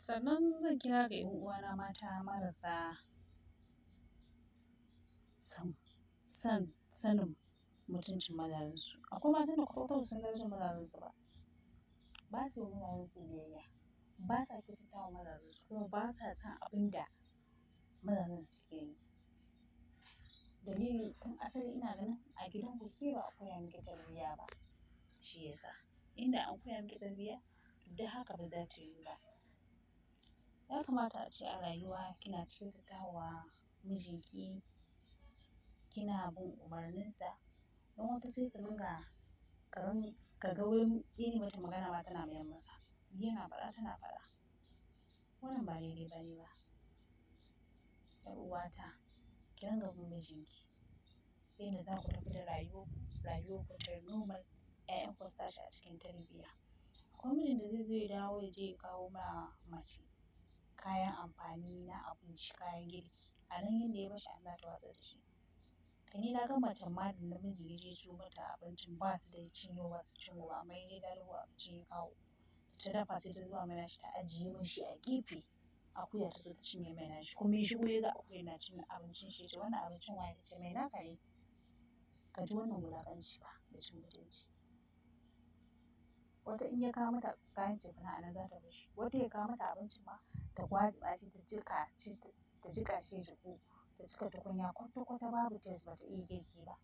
Sannan zan kira ga 'yan uwana mata marasa sanin mutuncin mazajensu. Akwai matan da kwata-kwata ba su san darajar mazajensu ba. Ba su yi wa mazajensu biyayya, ba sa kyautata wa mazajensu, kuma ba sa son abin da mazajen suke yi. Dalili tun asali ina ganin a gidanku ke ba a koya miki tarbiyya ba, shi ya sa. Inda an koya miki tarbiyya, duk haka ba za ta yiwu ba. Ya kamata a ce a rayuwa kina kyautata wa mijinki, kina bin umarninsa. Don wata sai ta dinga ka ga wai ya mata magana ma tana mayar masa. Yana faɗa tana faɗa. Wannan ba daidai ba ne ba. 'Yar uwata, ki dinga bin mijinki yanda za ku tafi da rayuwarku ta normal, 'ya'yanku su tashi a cikin tarbiyya. Akwai mijin da zai zo ya dawo ya je ya kawo ma mace kayan amfani na abinci, kayan girki. A nan yanda ya bashi Allah ta watsar da shi. Kai ni na ga macen ma da namiji ya je ya siyo mata abincin ba su da cin yau ba su cin gobe amma ya je ya lalubo abinci ya kawo. Ta dafa sai ta zuba mai nashi ta ajiye mashi a gefe. Akuya ta zo ta cinye mai nashi kuma ya shigo ya ga akuyar na cin abincin shi ya ce wannan abincin waye? Ta ce mai naka ne. Ka ji wannan wulaƙanci ba da cin mutunci. Wata in ya kawo mata kayan cefane a nan za ta bashi. Wata ya kawo mata abinci ma ta gwajiba shi ta jiƙa shi ya jiƙu, ta cika tukunya kwata-kwata babu taste ba ta iya girki ba.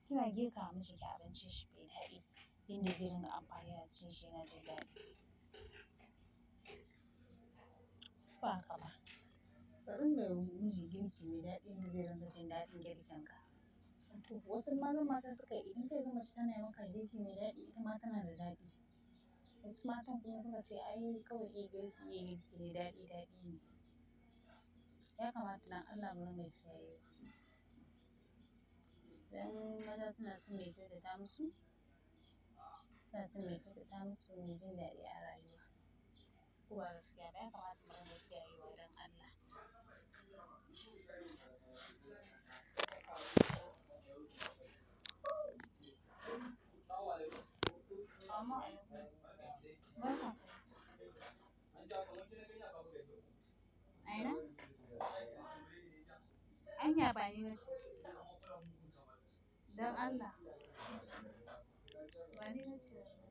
Kina girka wa mijinki abincin shi mai daɗi yanda zai dinga amfani da cin shi yana jin daɗi. Ba haka ba. Ka dinga yi wa miji girki mai daɗi yanda zai dinga jin daɗin girkinka. To wasu matan suka yi idan kika ga mace tana yi maka girki mai daɗi ita ma tana da daɗi. Wasu matan kuma suka ce ai kawai iya girki ne daɗi ne. Ya kamata dan Allah mu dinga kiyayewa. Dan maza suna son mai kyautata musu, suna son mai kyautata musu mai jin daɗi a rayuwa. Ko ba gaskiya ba, ya kamata mu dinga kiyayewa don Allah. Barka. A ina? Anya ba ni ba ce. Don Allah. Ba ni ba ce wallahi.